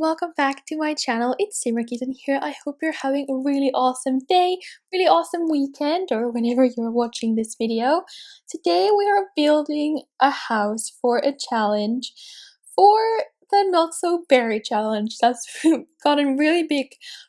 welcome back to my channel. It's SimmerKitten here. I hope you're having a really awesome day, really awesome weekend, or whenever you're watching this video. Today we are building a house for a challenge for the Not So Berry challenge that's gotten really big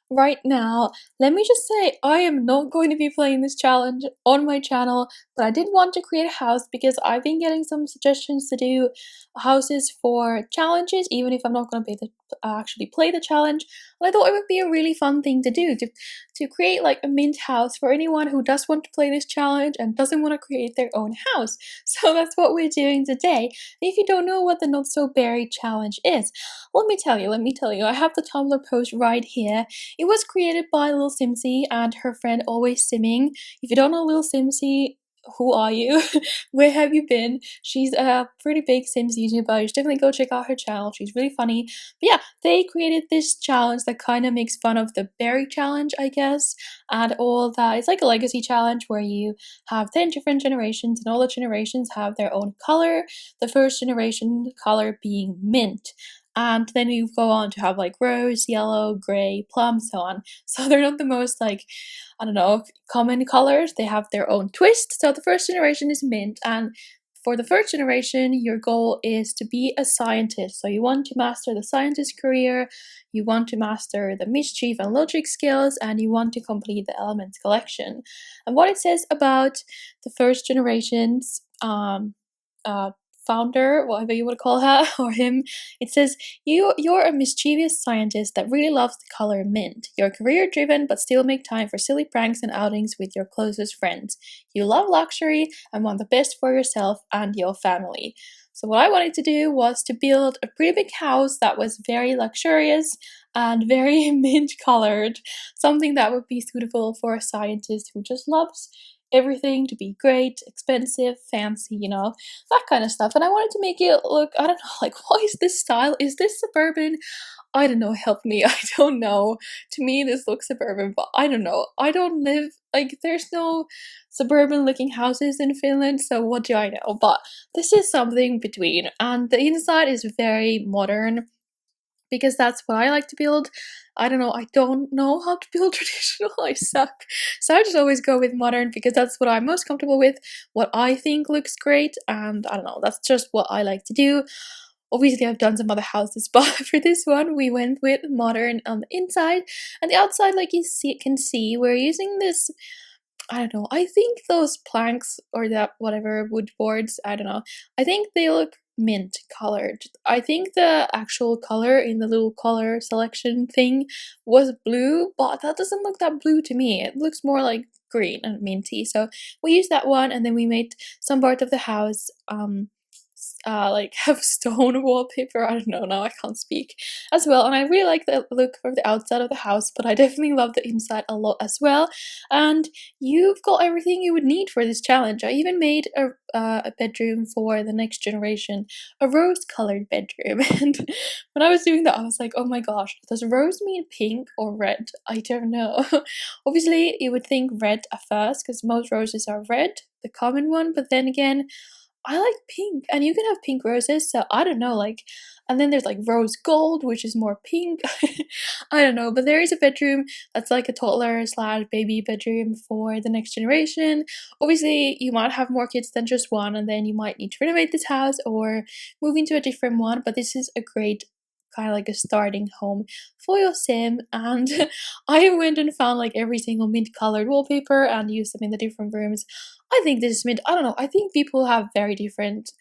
right now. Let me just say, I am not going to be playing this challenge on my channel, but I did want to create a house because I've been getting some suggestions to do houses for challenges, even if I'm not going to actually play the challenge. And I thought it would be a really fun thing to do, to create like a mint house for anyone who does want to play this challenge and doesn't want to create their own house. So that's what we're doing today. And if you don't know what the Not So Berry challenge is, let me tell you. I have the Tumblr post right here. It was created by Lil Simsy and her friend Always Simming. If you don't know Lil Simsy, who are you? Where have you been? She's a pretty big Sims YouTuber. You should definitely go check out her channel. She's really funny. But yeah, they created this challenge that kind of makes fun of the berry challenge, I guess, and all that. It's like a legacy challenge where you have 10 different generations and all the generations have their own color. The first generation color being mint. And then you go on to have like rose, yellow, grey, plum, so on. So they're not the most like, I don't know, common colors. They have their own twist. So the first generation is mint, and for the first generation, your goal is to be a scientist. So you want to master the scientist career, you want to master the mischief and logic skills, and you want to complete the elements collection. And what it says about the first generation's founder, whatever you would call her or him, it says you're a mischievous scientist that really loves the color mint. You're career driven but still make time for silly pranks and outings with your closest friends. You love luxury and want the best for yourself and your family. So what I wanted to do was to build a pretty big house that was very luxurious and very mint colored, something that would be suitable for a scientist who just loves everything to be great, expensive, fancy, you know, that kind of stuff. And I wanted to make it look, I don't know, like, what is this style? Is this suburban? I don't know, help me, I don't know. To me, this looks suburban, but I don't know. I don't live, like, there's no suburban looking houses in Finland, so what do I know? But this is something between, and the inside is very modern, because that's what I like to build. I don't know, I don't know how to build traditional, I suck. So I just always go with modern because that's what I'm most comfortable with, what I think looks great, and I don't know, that's just what I like to do. Obviously, I've done some other houses, but for this one, we went with modern on the inside, and the outside, like you can see, we're using this, I don't know, I think those planks or that whatever wood boards, I don't know, I think they look mint colored. I think the actual color in the little color selection thing was blue, but that doesn't look that blue to me. It looks more like green and minty. So we used that one, and then we made some part of the house like have stone wallpaper. I don't know, now I can't speak as well. And I really like the look of the outside of the house, but I definitely love the inside a lot as well. And you've got everything you would need for this challenge. I even made a bedroom for the next generation, a rose colored bedroom. And when I was doing that, I was like, oh my gosh, does rose mean pink or red? I don't know. Obviously you would think red at first because most roses are red, the common one, but then again, I like pink, and you can have pink roses, so I don't know, like, and then there's like rose gold, which is more pink. I don't know, but there is a bedroom that's like a toddler / baby bedroom for the next generation. Obviously, you might have more kids than just one, and then you might need to renovate this house or move into a different one, but this is a great kind of like a starting home for your sim. And I went and found like every single mint colored wallpaper and used them in the different rooms. I think this is mint. I don't know, I think people have very different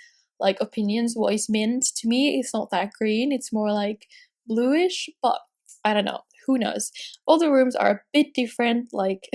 like opinions what is mint. To me, it's not that green, it's more like bluish, but I don't know, who knows. All the rooms are a bit different, like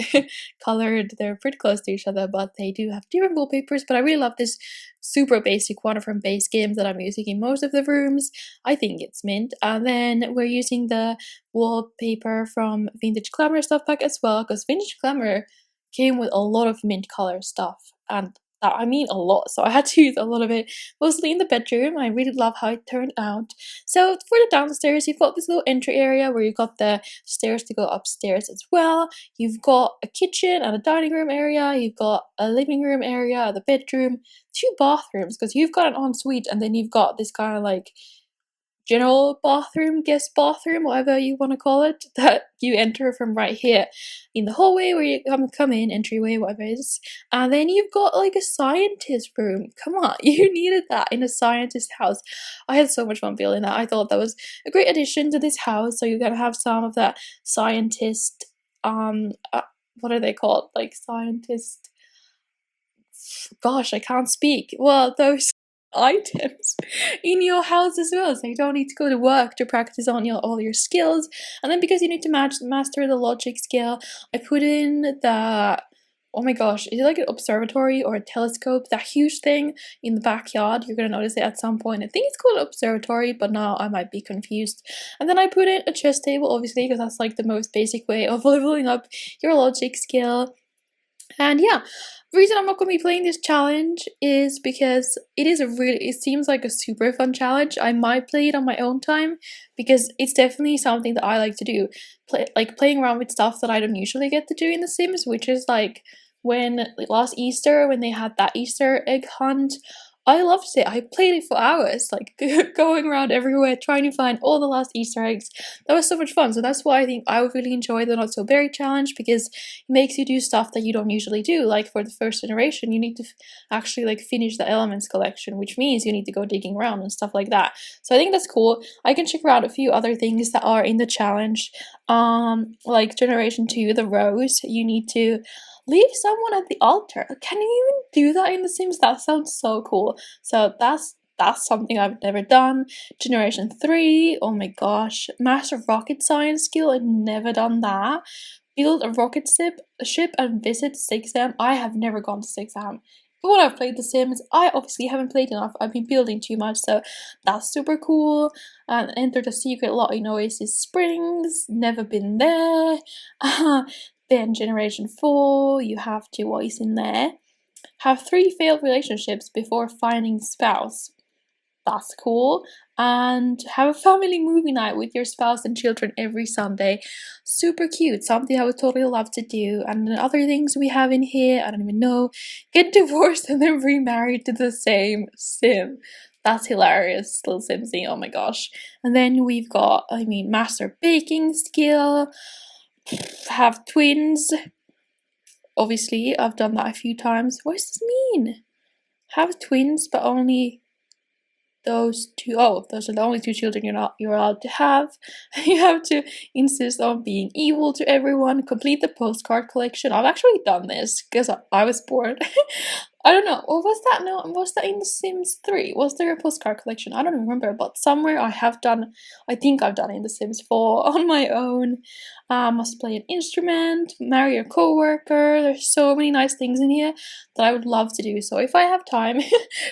colored. They're pretty close to each other, but they do have different wallpapers. But I really love this super basic one from base games that I'm using in most of the rooms. I think it's mint. And then we're using the wallpaper from Vintage Glamour stuff pack as well, because Vintage Glamour came with a lot of mint color stuff, and that I mean a lot, so I had to use a lot of it, mostly in the bedroom. I really love how it turned out. So for the downstairs, you've got this little entry area where you've got the stairs to go upstairs as well. You've got a kitchen and a dining room area, you've got a living room area, the bedroom, 2 bathrooms, because you've got an ensuite, and then you've got this kind of like general bathroom, guest bathroom, whatever you want to call it, that you enter from right here in the hallway where you come in, entryway, whatever it is. And then you've got like a scientist room. Come on, you needed that in a scientist house. I had so much fun building that. I thought that was a great addition to this house. So you're gonna have some of that scientist, what are they called? Like scientist, gosh, I can't speak. Well, those items in your house as well, so you don't need to go to work to practice on all your skills. And then because you need to master the logic skill, I put in the, oh my gosh, is it like an observatory or a telescope? That huge thing in the backyard. You're gonna notice it at some point. I think it's called an observatory, but now I might be confused. And then I put in a chess table, obviously, because that's like the most basic way of leveling up your logic skill. And yeah, the reason I'm not going to be playing this challenge is because it seems like a super fun challenge. I might play it on my own time because it's definitely something that I like to do. Playing around with stuff that I don't usually get to do in The Sims, which is like when last Easter, when they had that Easter egg hunt. I loved it. I played it for hours, like going around everywhere trying to find all the last Easter eggs. That was so much fun. So that's why I think I would really enjoy the Not So Berry challenge, because it makes you do stuff that you don't usually do. Like for the first generation, you need to actually like finish the elements collection, which means you need to go digging around and stuff like that. So I think that's cool. I can check out a few other things that are in the challenge. Like generation 2, the rose. You need to leave someone at the altar. Can you even do that in The Sims? That sounds so cool. So that's something I've never done. Generation 3, oh my gosh. Master rocket science skill, I've never done that. Build a rocket ship and visit 6M. I have never gone to 6M. But when I've played The Sims, I obviously haven't played enough. I've been building too much, so that's super cool. And enter the secret lot in Oasis Springs. Never been there. Then generation 4, you have to, what is in there? Have 3 failed relationships before finding spouse. That's cool. And have a family movie night with your spouse and children every Sunday. Super cute. Something I would totally love to do. And then other things we have in here, I don't even know. Get divorced and then remarried to the same sim. That's hilarious. Little Simsy, oh my gosh. And then we've got, master baking skill. Have twins. Obviously, I've done that a few times. What does this mean? Have twins, but only those two. Oh, those are the only 2 children you're allowed to have. You have to insist on being evil to everyone. Complete the postcard collection. I've actually done this because I was bored. I don't know. Or was that was that in The Sims 3? Was there a postcard collection? I don't remember, but somewhere I think I've done it in The Sims 4 on my own. Must play an instrument, marry a co-worker. There's so many nice things in here that I would love to do. So if I have time,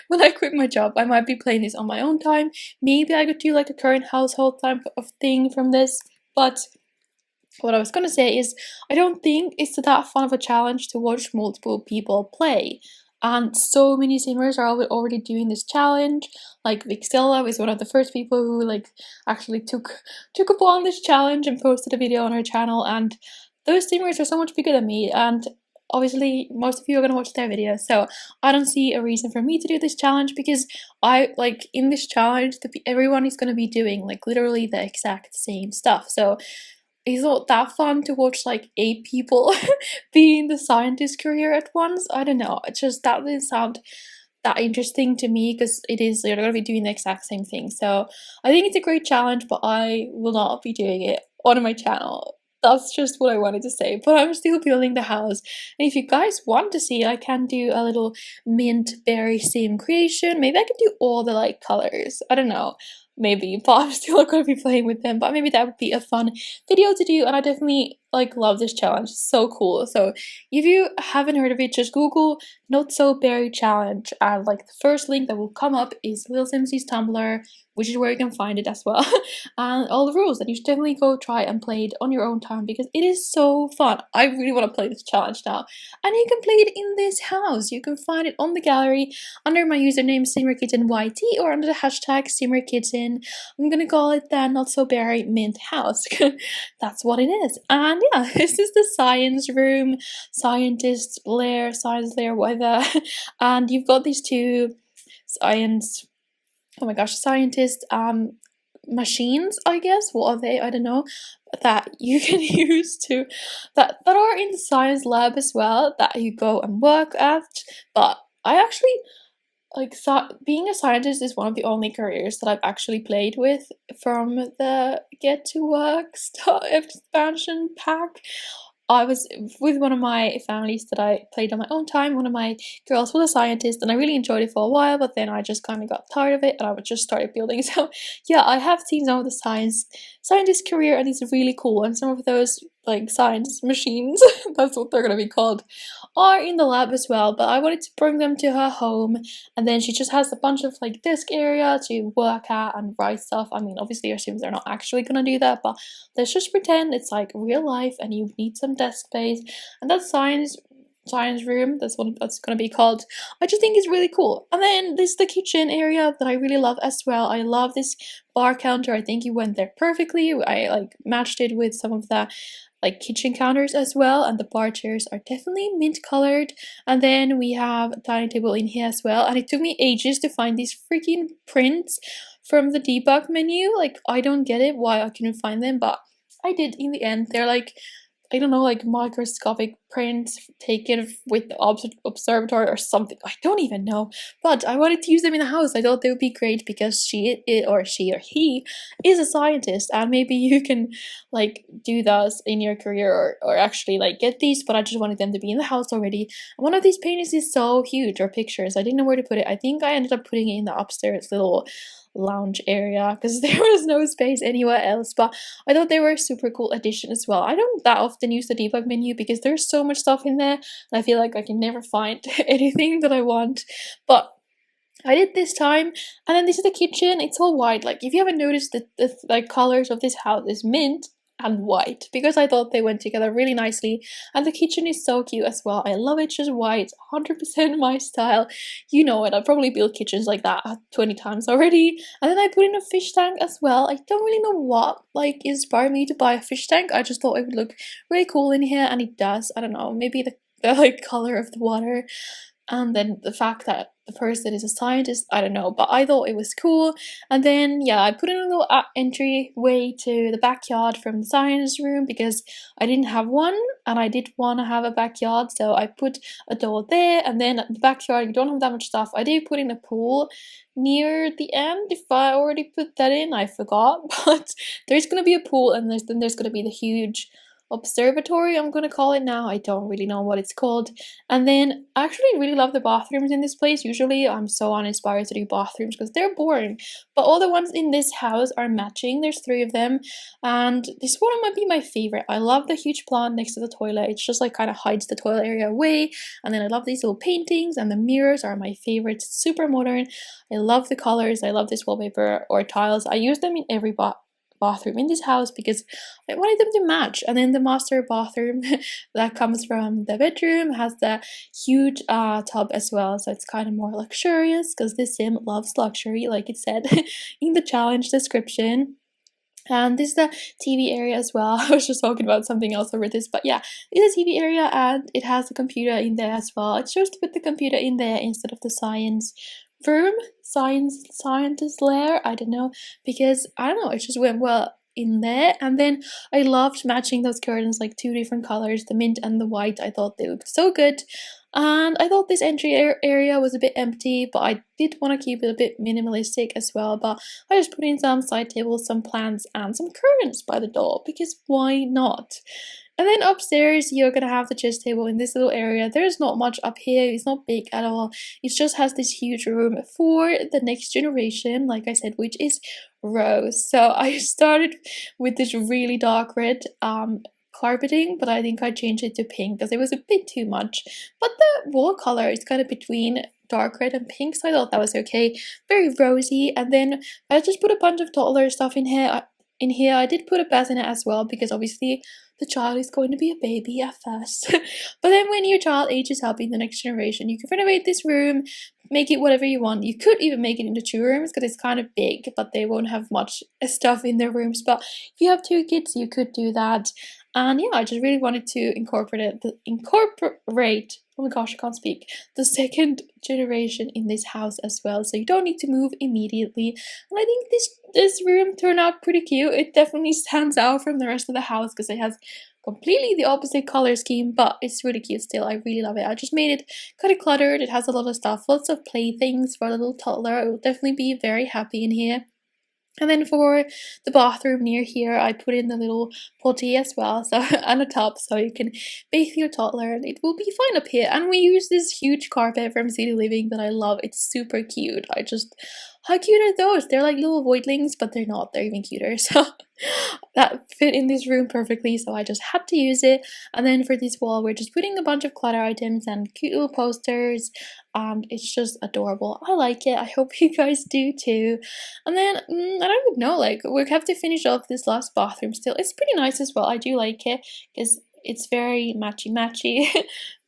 when I quit my job, I might be playing this on my own time. Maybe I could do like a current household type of thing from this, but what I was gonna say is, I don't think it's that fun of a challenge to watch multiple people play. And so many simmers are already doing this challenge. Like Vixella was one of the first people who like actually took upon this challenge and posted a video on her channel. And those simmers are so much bigger than me. And obviously, most of you are gonna watch their videos. So I don't see a reason for me to do this challenge, because in this challenge, everyone is gonna be doing like literally the exact same stuff. So it's not that fun to watch like 8 people be in the scientist career at once. I don't know. It just, that didn't sound that interesting to me, because you're going to be doing the exact same thing. So I think it's a great challenge, but I will not be doing it on my channel. That's just what I wanted to say, but I'm still building the house. And if you guys want to see, I can do a little mint berry sim creation. Maybe I could do all the like colors. I don't know. Maybe, but I'm still going to be playing with them. But maybe that would be a fun video to do, and I definitely like love this challenge. It's so cool. So if you haven't heard of it, just Google Not So Berry challenge, and like the first link that will come up is Lil Simsy's Tumblr, which is where you can find it as well. And all the rules that you should definitely go try and play it on your own time, because it is so fun. I really want to play this challenge now. And you can play it in this house. You can find it on the gallery under my username SimmerKittenYT, or under the hashtag SimmerKitten. I'm gonna call it the Not So Berry Mint House. That's what it is. And yeah, this is the science room, science lair, whatever. And you've got these 2 scientists machines, I guess. What are they? I don't know. That you can use to that are in the science lab as well, that you go and work at. But I actually like, so being a scientist is one of the only careers that I've actually played with from the Get to Work expansion pack. I was with one of my families that I played on my own time. One of my girls was a scientist, and I really enjoyed it for a while, but then I just kind of got tired of it, and I would just started building. So yeah, I have seen some of the scientist career, and it's really cool. And some of those like science machines, that's what they're gonna be called, are in the lab as well. But I wanted to bring them to her home, and then she just has a bunch of like desk area to work at and write stuff. I mean, obviously, I assume they're not actually gonna do that, but let's just pretend it's like real life and you need some desk space. And that science room, that's what that's gonna be called, I just think is really cool. And then there's the kitchen area that I really love as well. I love this bar counter. I think you went there perfectly. I like matched it with some of the like kitchen counters as well, and the bar chairs are definitely mint colored. And then we have a dining table in here as well, and it took me ages to find these freaking prints from the debug menu. Like, I don't get it why I couldn't find them, but I did in the end. They're like, I don't know, like microscopic prints taken with the observatory or something. I don't even know. But I wanted to use them in the house. I thought they would be great because she or he is a scientist, and maybe you can like do those in your career, or actually like get these, but I just wanted them to be in the house already. And one of these paintings is so huge, or pictures. I didn't know where to put it. I think I ended up putting it in the upstairs little lounge area because there was no space anywhere else. But I thought they were a super cool addition as well. I don't that often use the debug menu because there's so much stuff in there, and I feel like I can never find anything that I want. But I did this time. And then this is the kitchen. It's all white. Like, if you haven't noticed, the like colors of this house is mint and white, because I thought they went together really nicely. And the kitchen is so cute as well. I love it, just white, 100% my style. You know it, I've probably built kitchens like that 20 times already. And then I put in a fish tank as well. I don't really know what like inspired me to buy a fish tank. I just thought it would look really cool in here, and it does. I don't know, maybe the like color of the water, and then the fact that the person is a scientist, I don't know, but I thought it was cool. And then yeah, I put in a little entryway to the backyard from the science room because I didn't have one, and I did want to have a backyard, so I put a door there. And then at the backyard, you don't have that much stuff. I did put in a pool near the end. If I already put that in, I forgot. But there's gonna be a pool, and then there's gonna be the huge observatory, I'm gonna call it now. I don't really know what it's called. And then I actually really love the bathrooms in this place. Usually I'm so uninspired to do bathrooms because they're boring, but all the ones in this house are matching. There's 3 of them, and this one might be my favorite. I love the huge plant next to the toilet. It's just like kind of hides the toilet area away. And then I love these little paintings, and the mirrors are my favorite. It's super modern. I love the colors. I love this wallpaper or tiles. I use them in every bathroom in this house because I wanted them to match. And then the master bathroom that comes from the bedroom has the huge tub as well, so it's kind of more luxurious because this sim loves luxury, like it said in the challenge description. And this is the TV area as well. I was just talking about something else over this, but yeah, this is a TV area, and it has a computer in there as well. I chose to put the computer in there instead of the science room, scientist lair, I don't know, because I don't know, it just went well in there. And then I loved matching those curtains, like 2 different colors, the mint and the white. I thought they looked so good. And I thought this entry area was a bit empty, but I did want to keep it a bit minimalistic as well. But I just put in some side tables, some plants, and some curtains by the door, because why not? And then upstairs, you're gonna have the chess table in this little area. There's not much up here. It's not big at all. It just has this huge room for the next generation, like I said, which is rose. So I started with this really dark red carpeting, but I think I changed it to pink because it was a bit too much. But the wall color is kind of between dark red and pink, so I thought that was okay. Very rosy. And then I just put a bunch of toddler stuff in here. I did put a bassinet as well because obviously the child is going to be a baby at first. But then when your child ages up in the next generation, you can renovate this room, make it whatever you want. You could even make it into 2 rooms because it's kind of big, but they won't have much stuff in their rooms. But if you have 2 kids, you could do that. And yeah, I just really wanted to incorporate oh my gosh, I can't speak, the second generation in this house as well, so you don't need to move immediately. And I think this room turned out pretty cute. It definitely stands out from the rest of the house because it has completely the opposite color scheme, but it's really cute still. I really love it. I just made it kind of cluttered. It has a lot of stuff, lots of playthings for a little toddler. I will definitely be very happy in here. And then for the bathroom near here, I put in the little potty as well, so and a tub, so you can bathe your toddler, and it will be fine up here. And we use this huge carpet from City Living that I love. It's super cute. How cute are those? They're like little voidlings, but they're not. They're even cuter. So that fit in this room perfectly, so I just had to use it. And then for this wall, we're just putting a bunch of clutter items and cute little posters, and it's just adorable. I like it. I hope you guys do too. And then I don't even know, like we have to finish off this last bathroom still. It's pretty nice as well. I do like it because it's very matchy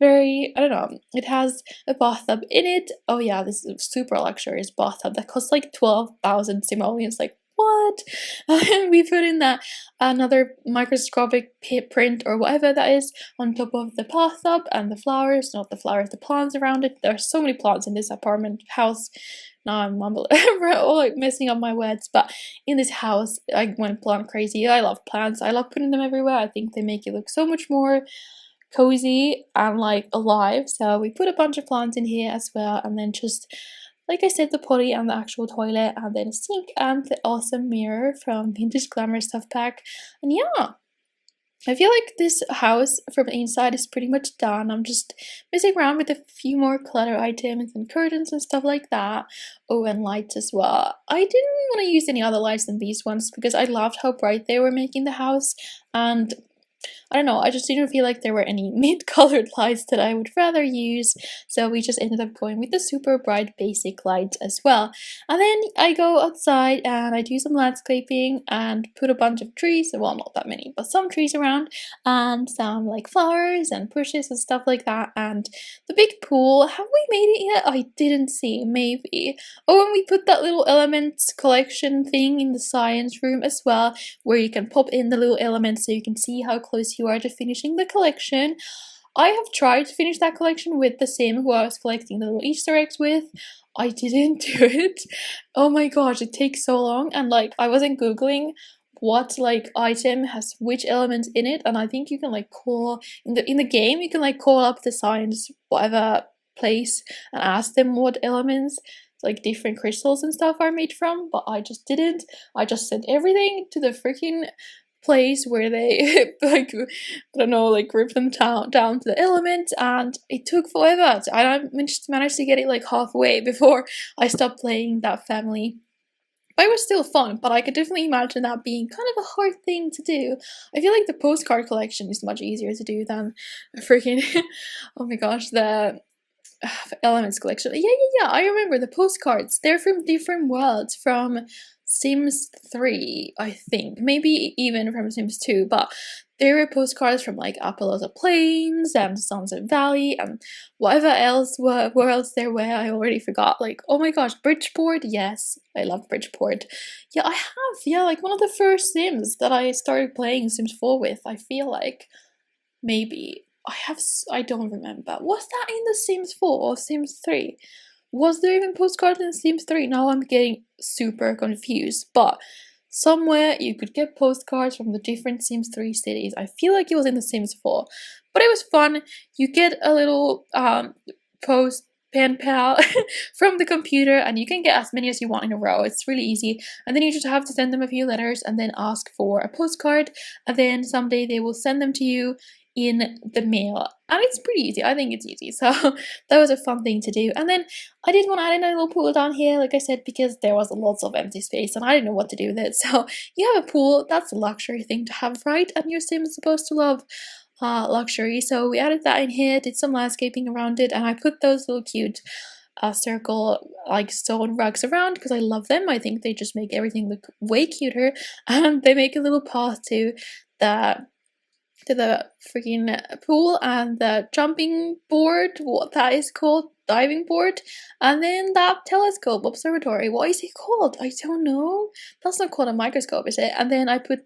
very, I don't know, it has a bathtub in it. Oh yeah, this is a super luxurious bathtub that costs like 12,000 simoleons. Like what? And we put in that another microscopic print or whatever that is on top of the bathtub, and the flowers, not the flowers, the plants around it. There are so many plants in this apartment house. Now I'm mumbling, like messing up my words, but in this house I went plant crazy. I love plants. I love putting them everywhere. I think they make it look so much more cozy and like alive. So we put a bunch of plants in here as well, and then just like I said, the potty and the actual toilet, and then a sink and the awesome mirror from Vintage Glamour Stuff Pack. And yeah, I feel like this house from the inside is pretty much done. I'm just messing around with a few more clutter items and curtains and stuff like that. Oh, and lights as well. I didn't want to use any other lights than these ones because I loved how bright they were making the house, and I don't know, I just didn't feel like there were any mid-colored lights that I would rather use, so we just ended up going with the super bright basic lights as well. And then I go outside and I do some landscaping and put a bunch of trees, well not that many, but some trees around, and some like flowers and bushes and stuff like that. And the big pool, have we made it yet? I didn't see, maybe. Oh, and we put that little elements collection thing in the science room as well, where you can pop in the little elements so you can see how close you are to finishing the collection. I have tried to finish that collection with the sim who I was collecting the little Easter eggs with. I didn't do it. Oh my gosh, it takes so long, and like I wasn't googling what like item has which elements in it, and I think you can like call in the game you can like call up the science whatever place and ask them what elements like different crystals and stuff are made from, but I just didn't. I just sent everything to the freaking place where they like I don't know, like rip them down to the element, and it took forever. I managed to get it like halfway before I stopped playing that family. But it was still fun, but I could definitely imagine that being kind of a hard thing to do. I feel like the postcard collection is much easier to do than a freaking oh my gosh, the elements collection. Yeah, I remember the postcards. They're from different worlds, from Sims 3, I think. Maybe even from Sims 2, but there were postcards from like Appaloosa Plains and Sunset Valley and whatever else worlds there were. I already forgot. Like, oh my gosh, Bridgeport. Yes, I love Bridgeport. Yeah, I have. Yeah, like one of the first Sims that I started playing Sims 4 with, I feel like. Maybe. I don't remember. Was that in the Sims 4 or Sims 3? Was there even postcards in Sims 3? Now I'm getting super confused, but somewhere you could get postcards from the different Sims 3 cities. I feel like it was in the Sims 4, but it was fun. You get a little post pen pal from the computer, and you can get as many as you want in a row. It's really easy, and then you just have to send them a few letters and then ask for a postcard, and then someday they will send them to you in the mail, and it's pretty easy. I think it's easy, so that was a fun thing to do. And then I did want to add in a little pool down here, like I said, because there was lots of empty space and I didn't know what to do with it. So you have a pool, that's a luxury thing to have, right? And your sim is supposed to love luxury, so we added that in here, did some landscaping around it, and I put those little cute circle like stone rugs around because I love them. I think they just make everything look way cuter, and they make a little path to the freaking pool and the jumping board, what that is called, diving board, and then that telescope observatory. What is it called? I don't know. That's not called a microscope, is it? And then I did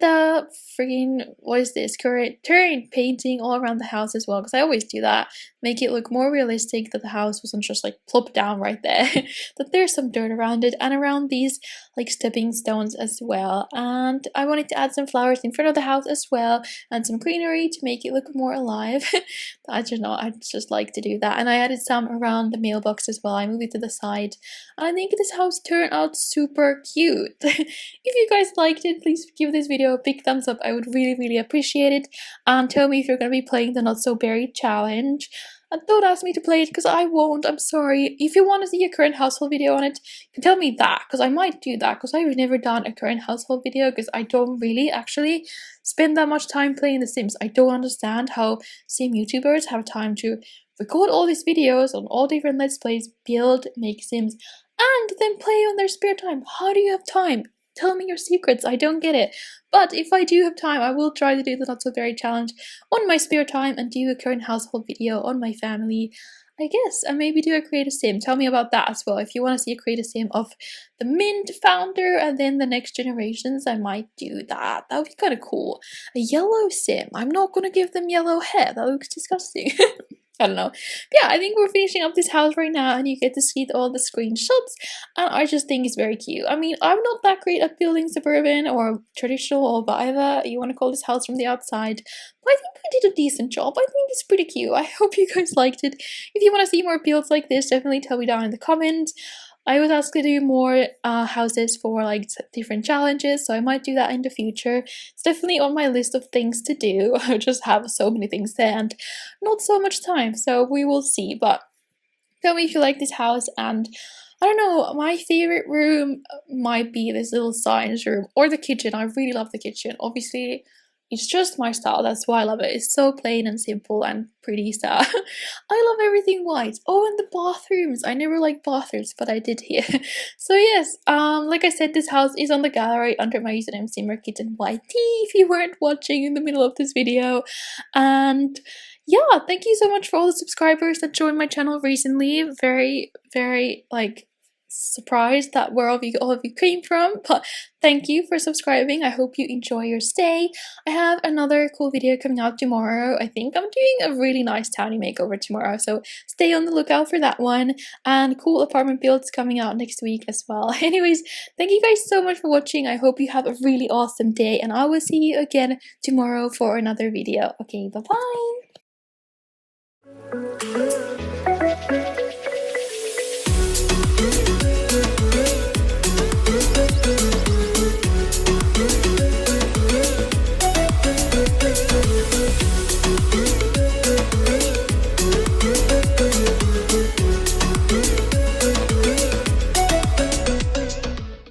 the freaking, what is this, terrain painting all around the house as well, because I always do that, make it look more realistic, that the house wasn't just like plopped down right there, that there's some dirt around it and around these like stepping stones as well. And I wanted to add some flowers in front of the house as well, and some greenery to make it look more alive. I don't know, I just like to do that. And I added some around the mailbox as well. I moved it to the side, and I think this house turned out super cute. If you guys liked it, please give this video a big thumbs up. I would really appreciate it. And tell me if you're going to be playing the Not So Berry challenge. And don't ask me to play it, because I won't. I'm sorry. If you want to see a current household video on it, you can tell me that, because I might do that, because I've never done a current household video, because I don't really actually spend that much time playing The Sims. I don't understand how Sim YouTubers have time to record all these videos on all different Let's Plays, build, make Sims, and then play on their spare time. How do you have time? Tell me your secrets. I don't get it. But if I do have time, I will try to do the Not So Berry challenge on my spare time and do a current household video on my family, I guess, and maybe do a creative sim. Tell me about that as well. If you want to see a creative sim of the Mint founder and then the next generations, I might do that. That would be kind of cool. A yellow sim. I'm not going to give them yellow hair. That looks disgusting. I don't know. But yeah, I think we're finishing up this house right now, and you get to see all the screenshots, and I just think it's very cute. I mean, I'm not that great at building suburban or traditional or whatever you want to call this house from the outside, but I think I did a decent job. I think it's pretty cute. I hope you guys liked it. If you want to see more builds like this, definitely tell me down in the comments. I was asked to do more houses for like different challenges, so I might do that in the future. It's definitely on my list of things to do. I just have so many things there and not so much time, so we will see. But tell me if you like this house, and I don't know, my favorite room might be this little science room or the kitchen. I really love the kitchen. Obviously, it's just my style, that's why I love it. It's so plain and simple and pretty, so I love everything white. Oh, and the bathrooms. I never liked bathrooms, but I did here. So yes, like I said, this house is on the gallery under my username SimmerKittenYT, if you weren't watching in the middle of this video. And yeah, thank you so much for all the subscribers that joined my channel recently. Very like surprised that where all of you came from, but thank you for subscribing. I hope you enjoy your stay. I have another cool video coming out tomorrow. I think I'm doing a really nice townie makeover tomorrow, so stay on the lookout for that one, and cool apartment builds coming out next week as well. Anyways, thank you guys so much for watching. I hope you have a really awesome day, and I will see you again tomorrow for another video. Okay, bye bye.